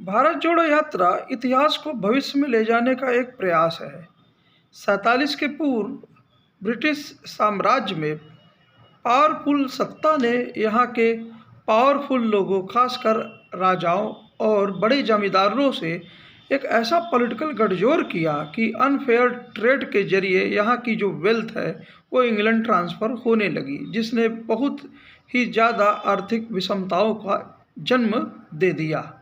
भारत जोड़ो यात्रा इतिहास को भविष्य में ले जाने का एक प्रयास है। 47 के पूर्व ब्रिटिश साम्राज्य में पावरफुल सत्ता ने यहाँ के पावरफुल लोगों, खासकर राजाओं और बड़े जमींदारों से एक ऐसा पॉलिटिकल गठजोड़ किया कि अनफेयर ट्रेड के जरिए यहाँ की जो वेल्थ है वो इंग्लैंड ट्रांसफ़र होने लगी, जिसने बहुत ही ज़्यादा आर्थिक विषमताओं का जन्म दे दिया।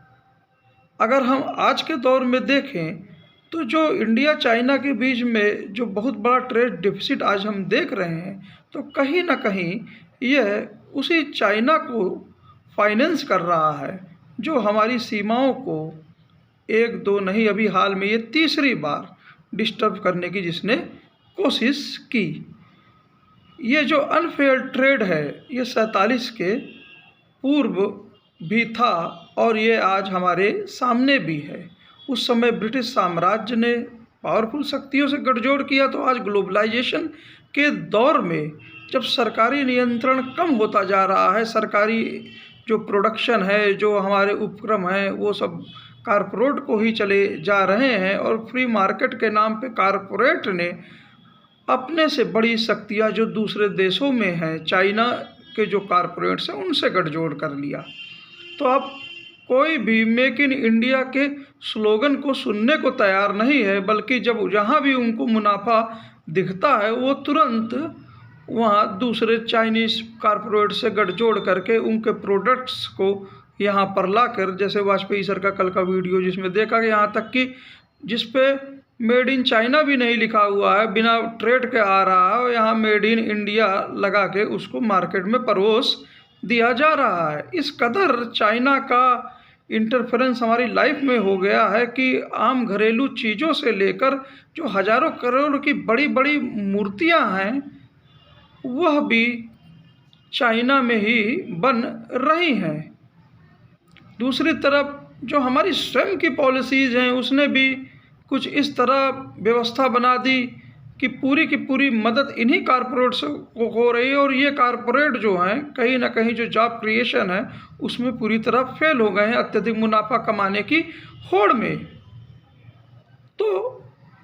अगर हम आज के दौर में देखें तो जो इंडिया चाइना के बीच में जो बहुत बड़ा ट्रेड डिफिसिट आज हम देख रहे हैं, तो कहीं ना कहीं यह उसी चाइना को फाइनेंस कर रहा है, जो हमारी सीमाओं को एक दो नहीं, अभी हाल में ये तीसरी बार डिस्टर्ब करने की जिसने कोशिश की। ये जो अनफेयर ट्रेड है ये 47 के पूर्व भी था और ये आज हमारे सामने भी है। उस समय ब्रिटिश साम्राज्य ने पावरफुल शक्तियों से गठजोड़ किया, तो आज ग्लोबलाइजेशन के दौर में जब सरकारी नियंत्रण कम होता जा रहा है, सरकारी जो प्रोडक्शन है, जो हमारे उपक्रम हैं, वो सब कारपोरेट को ही चले जा रहे हैं और फ्री मार्केट के नाम पे कारपोरेट ने अपने से बड़ी शक्तियां जो दूसरे देशों में हैं, चाइना के जो कारपोरेट्स हैं, उनसे गठजोड़ कर लिया। तो अब कोई भी मेक इन इंडिया के स्लोगन को सुनने को तैयार नहीं है, बल्कि जब जहाँ भी उनको मुनाफा दिखता है वो तुरंत वहाँ दूसरे चाइनीज़ कारपोरेट से गठजोड़ करके उनके प्रोडक्ट्स को यहाँ पर लाकर, जैसे वाजपेयी सर का कल का वीडियो जिसमें देखा कि यहाँ तक कि जिस पे मेड इन चाइना भी नहीं लिखा हुआ है, बिना ट्रेड के आ रहा है, और यहाँ मेड इन इंडिया लगा के उसको मार्केट में परोस दिया जा रहा है। इस कदर चाइना का इंटरफेरेंस हमारी लाइफ में हो गया है कि आम घरेलू चीज़ों से लेकर जो हज़ारों करोड़ की बड़ी बड़ी मूर्तियां हैं वह भी चाइना में ही बन रही हैं। दूसरी तरफ जो हमारी स्वयं की पॉलिसीज़ हैं उसने भी कुछ इस तरह व्यवस्था बना दी कि पूरी मदद इन्हीं कारपोरेट्स को हो रही है, और ये कारपोरेट जो हैं कहीं ना कहीं जो जॉब क्रिएशन है उसमें पूरी तरह फेल हो गए हैं अत्यधिक मुनाफा कमाने की होड़ में। तो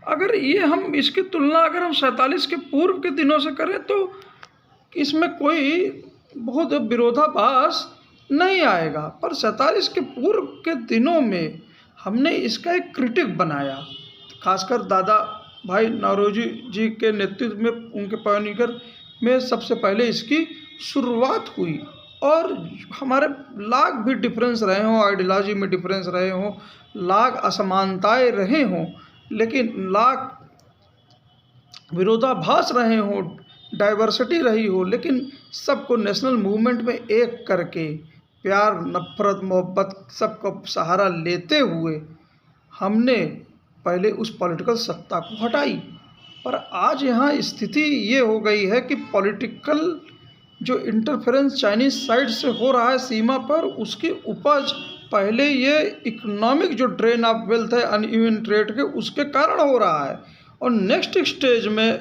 अगर ये हम इसकी तुलना अगर हम 47 के पूर्व के दिनों से करें तो इसमें कोई बहुत विरोधाभास नहीं आएगा, पर 47 के पूर्व के दिनों में हमने इसका एक क्रिटिक बनाया, खासकर दादा भाई नौरोजी जी के नेतृत्व में, उनके पायनियर में सबसे पहले इसकी शुरुआत हुई। और हमारे लाख भी डिफरेंस रहे हों, आइडियोलॉजी में डिफरेंस रहे हों, लाख असमानताएं रहे हों, लेकिन लाख विरोधाभास रहे हों, डाइवर्सिटी रही हो, लेकिन सबको नेशनल मूवमेंट में एक करके प्यार, नफ़रत, मोहब्बत सबको सहारा लेते हुए हमने पहले उस पॉलिटिकल सत्ता को हटाई। पर आज यहाँ स्थिति ये हो गई है कि पॉलिटिकल जो इंटरफेरेंस चाइनीज़ साइड से हो रहा है सीमा पर, उसकी उपज पहले ये इकोनॉमिक जो ड्रेन ऑफ वेल्थ है अनइवन ट्रेड के, उसके कारण हो रहा है। और नेक्स्ट स्टेज में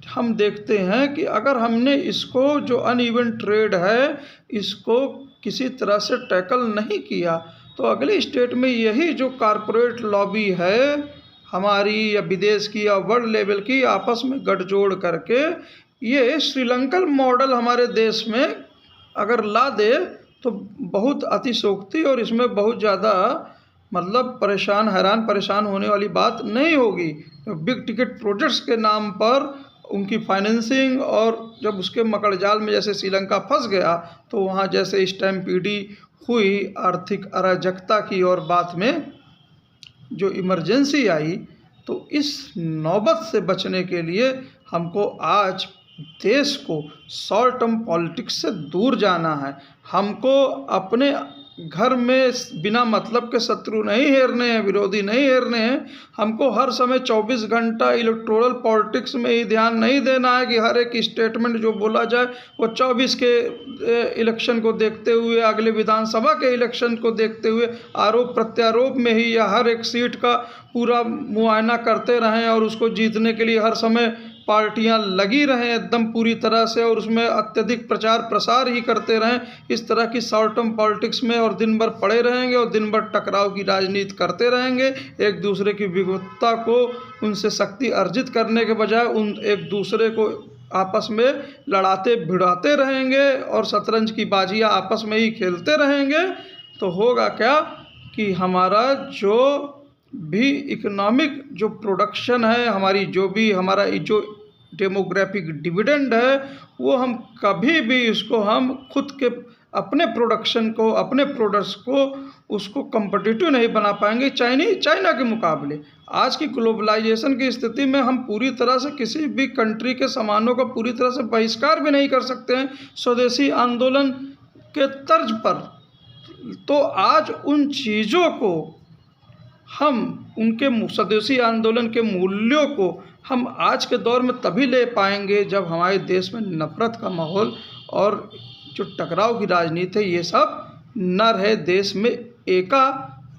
हम देखते हैं कि अगर हमने इसको जो अनइवन ट्रेड है इसको किसी तरह से टैकल नहीं किया, तो अगले स्टेट में यही जो कारपोरेट लॉबी है हमारी या विदेश की या वर्ल्ड लेवल की, आपस में गठजोड़ करके ये श्रीलंकन मॉडल हमारे देश में अगर ला दे तो बहुत अतिशयोक्ति और इसमें बहुत ज़्यादा मतलब हैरान परेशान होने वाली बात नहीं होगी। बिग टिकट प्रोजेक्ट्स के नाम पर उनकी फाइनेंसिंग, और जब उसके मकड़जाल में जैसे श्रीलंका फंस गया तो वहाँ जैसे स्टैम्पीडी हुई आर्थिक अराजकता की, और बाद में जो इमरजेंसी आई, तो इस नौबत से बचने के लिए हमको आज देश को शॉर्ट टर्म पॉलिटिक्स से दूर जाना है। हमको अपने घर में बिना मतलब के शत्रु नहीं हेरने हैं, विरोधी नहीं हेरने हैं। हमको हर समय 24 घंटा इलेक्टोरल पॉलिटिक्स में ही ध्यान नहीं देना है कि हर एक स्टेटमेंट जो बोला जाए वो 24 के इलेक्शन को देखते हुए, अगले विधानसभा के इलेक्शन को देखते हुए आरोप प्रत्यारोप में ही, या हर एक सीट का पूरा मुआयना करते रहें और उसको जीतने के लिए हर समय पार्टियां लगी रहें एकदम पूरी तरह से और उसमें अत्यधिक प्रचार प्रसार ही करते रहें इस तरह की शॉर्ट टर्म पॉलिटिक्स में, और दिन भर पड़े रहेंगे और दिन भर टकराव की राजनीति करते रहेंगे, एक दूसरे की विविधता को, उनसे शक्ति अर्जित करने के बजाय उन एक दूसरे को आपस में लड़ाते भिड़ाते रहेंगे और शतरंज की बाजियां आपस में ही खेलते रहेंगे, तो होगा क्या कि हमारा जो भी इकोनॉमिक जो प्रोडक्शन है, हमारा जो डेमोग्राफिक डिविडेंड है, वो हम कभी भी इसको हम खुद के अपने प्रोडक्शन को, अपने प्रोडक्ट्स को उसको कम्पिटिटिव नहीं बना पाएंगे चाइना के मुकाबले। आज की ग्लोबलाइजेशन की स्थिति में हम पूरी तरह से किसी भी कंट्री के सामानों का पूरी तरह से बहिष्कार भी नहीं कर सकते हैं स्वदेशी आंदोलन के तर्ज पर। तो आज उन चीज़ों को हम उनके स्वदेशी आंदोलन के मूल्यों को हम आज के दौर में तभी ले पाएंगे जब हमारे देश में नफ़रत का माहौल और जो टकराव की राजनीति है ये सब न रहे, देश में एका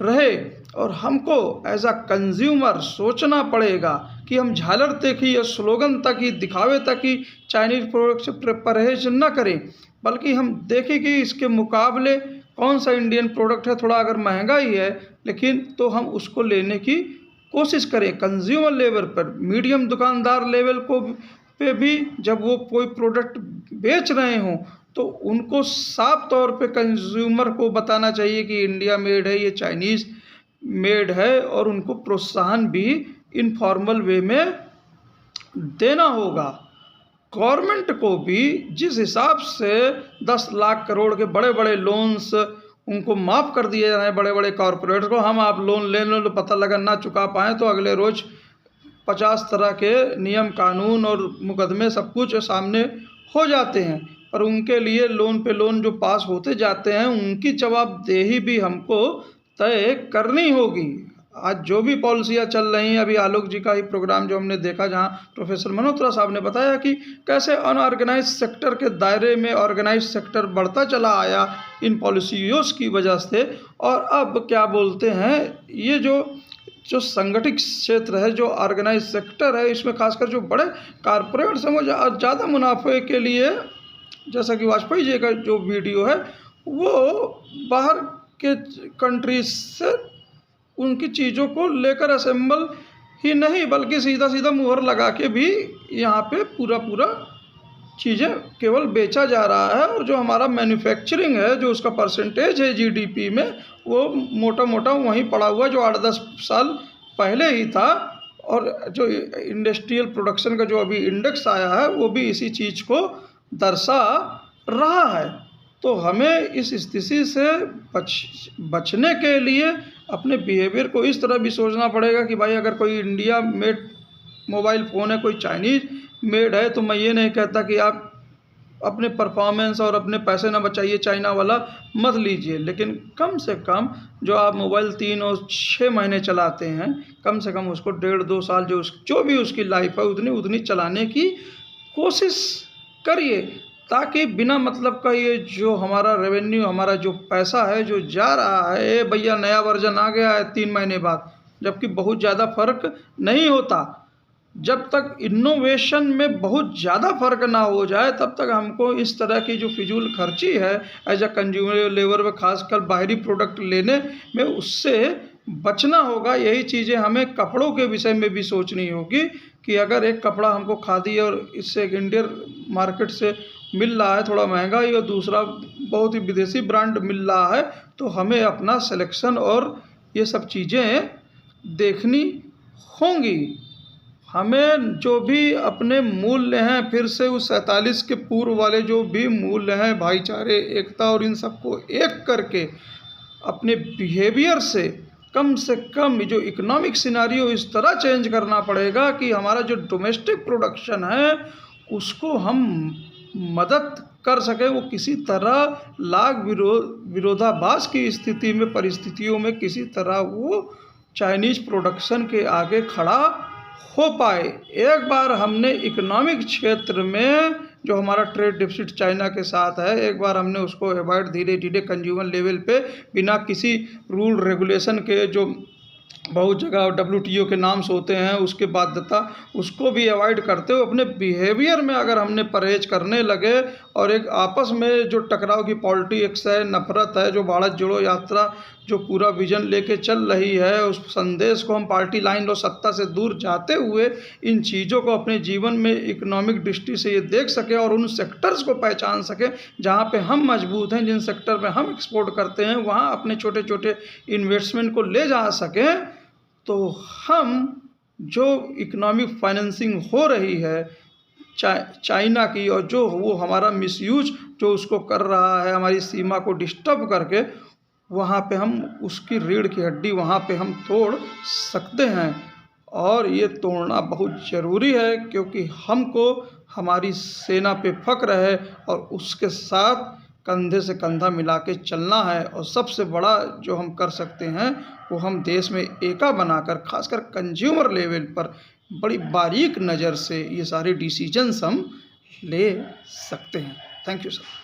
रहे। और हमको एज अ कंज्यूमर सोचना पड़ेगा कि हम झालर तक ही या स्लोगन तक ही, दिखावे तक ही चाइनीज़ प्रोडक्ट से परहेज न करें, बल्कि हम देखें कि इसके मुकाबले कौन सा इंडियन प्रोडक्ट है, थोड़ा अगर महंगा ही है लेकिन तो हम उसको लेने की कोशिश करें। कंज्यूमर लेवल पर, मीडियम दुकानदार लेवल को पे भी जब वो कोई प्रोडक्ट बेच रहे हों तो उनको साफ तौर पे कंज्यूमर को बताना चाहिए कि इंडिया मेड है, ये चाइनीज़ मेड है, और उनको प्रोत्साहन भी इनफॉर्मल वे में देना होगा। गवर्नमेंट को भी जिस हिसाब से 10 लाख करोड़ के बड़े बड़े लोन्स उनको माफ़ कर दिए जा रहे हैं, बड़े बड़े कॉरपोरेट्स को, हम आप लोन ले लो तो पता लगा ना चुका पाएँ तो अगले रोज़ 50 तरह के नियम कानून और मुकदमे सब कुछ सामने हो जाते हैं। पर उनके लिए लोन पे लोन जो पास होते जाते हैं उनकी जवाबदेही भी हमको तय करनी होगी। आज जो भी पॉलिसियाँ चल रही हैं, अभी आलोक जी का ही प्रोग्राम जो हमने देखा जहाँ प्रोफेसर मल्होत्रा साहब ने बताया कि कैसे अनऑर्गेनाइज सेक्टर के दायरे में ऑर्गेनाइज सेक्टर बढ़ता चला आया इन पॉलिसियों की वजह से, और अब क्या बोलते हैं ये जो संगठित क्षेत्र है, जो ऑर्गेनाइज सेक्टर है, इसमें खासकर जो बड़े कारपोरेट्स हैं वो ज़्यादा मुनाफे के लिए, जैसा कि वाजपेयी जी का जो वीडियो है वो बाहर के कंट्रीज से उनकी चीज़ों को लेकर असेंबल ही नहीं बल्कि सीधा सीधा मुहर लगा के भी यहाँ पे पूरा चीज़ें केवल बेचा जा रहा है। और जो हमारा मैन्युफैक्चरिंग है, जो उसका परसेंटेज है जीडीपी में, वो मोटा वहीं पड़ा हुआ जो 8-10 साल पहले ही था। और जो इंडस्ट्रियल प्रोडक्शन का जो अभी इंडेक्स आया है वो भी इसी चीज़ को दर्शा रहा है। तो हमें इस स्थिति से बचने के लिए अपने बिहेवियर को इस तरह भी सोचना पड़ेगा कि भाई अगर कोई इंडिया मेड मोबाइल फ़ोन है, कोई चाइनीज़ मेड है, तो मैं ये नहीं कहता कि आप अपने परफॉर्मेंस और अपने पैसे ना बचाइए, चाइना वाला मत लीजिए, लेकिन कम से कम जो आप मोबाइल 3 और 6 महीने चलाते हैं, कम से कम उसको 1.5-2 साल जो भी उसकी लाइफ है उतनी चलाने की कोशिश करिए, ताकि बिना मतलब का ये जो हमारा रेवेन्यू, हमारा जो पैसा है जो जा रहा है, भैया नया वर्जन आ गया है 3 महीने बाद, जबकि बहुत ज़्यादा फ़र्क नहीं होता। जब तक इनोवेशन में बहुत ज़्यादा फ़र्क ना हो जाए तब तक हमको इस तरह की जो फिजूल खर्ची है एज अ कंज्यूमर लेवल में, खासकर बाहरी प्रोडक्ट लेने में, उससे बचना होगा। यही चीज़ें हमें कपड़ों के विषय में भी सोचनी होगी कि अगर एक कपड़ा हमको खादी और इससे एक इंडियन मार्केट से मिल रहा है थोड़ा महंगा ही, और दूसरा बहुत ही विदेशी ब्रांड मिल रहा है, तो हमें अपना सिलेक्शन और ये सब चीज़ें देखनी होंगी। हमें जो भी अपने मूल्य हैं, फिर से उस 47 के पूर्व वाले जो भी मूल्य हैं, भाईचारे, एकता और इन सबको एक करके अपने बिहेवियर से कम जो इकोनॉमिक सिनारियो इस तरह चेंज करना पड़ेगा कि हमारा जो डोमेस्टिक प्रोडक्शन है उसको हम मदद कर सकें, वो किसी तरह लाग विरोधाभास की स्थिति में, परिस्थितियों में किसी तरह वो चाइनीज़ प्रोडक्शन के आगे खड़ा हो पाए। एक बार हमने इकोनॉमिक क्षेत्र में जो हमारा ट्रेड डिफिसिट चाइना के साथ है, एक बार हमने उसको अवॉइड धीरे धीरे कंज्यूमर लेवल पे बिना किसी रूल रेगुलेशन के जो बहुत जगह WTO के नाम से होते हैं, उसके बाध्यता उसको भी अवॉइड करते हुए अपने बिहेवियर में अगर हमने परहेज करने लगे और एक आपस में जो टकराव की पॉलिटिक्स है, नफरत है, जो भारत जोड़ो यात्रा जो पूरा विजन लेके चल रही है, उस संदेश को हम पार्टी लाइन और सत्ता से दूर जाते हुए इन चीज़ों को अपने जीवन में इकोनॉमिक दृष्टि से ये देख सकें और उन सेक्टर्स को पहचान सकें जहाँ पे हम मजबूत हैं, जिन सेक्टर में हम एक्सपोर्ट करते हैं वहाँ अपने छोटे छोटे इन्वेस्टमेंट को ले जा सकें, तो हम जो इकोनॉमिक फाइनेंसिंग हो रही है चाइना की, और जो वो हमारा मिसयूज जो उसको कर रहा है हमारी सीमा को डिस्टर्ब करके, वहाँ पे हम उसकी रीढ़ की हड्डी वहाँ पे हम तोड़ सकते हैं। और ये तोड़ना बहुत ज़रूरी है क्योंकि हमको हमारी सेना पे फ़ख्र है और उसके साथ कंधे से कंधा मिला के चलना है। और सबसे बड़ा जो हम कर सकते हैं वो हम देश में एका बनाकर, खासकर कंज्यूमर लेवल पर बड़ी बारीक नज़र से ये सारे डिसीजंस हम ले सकते हैं। Thank you sir.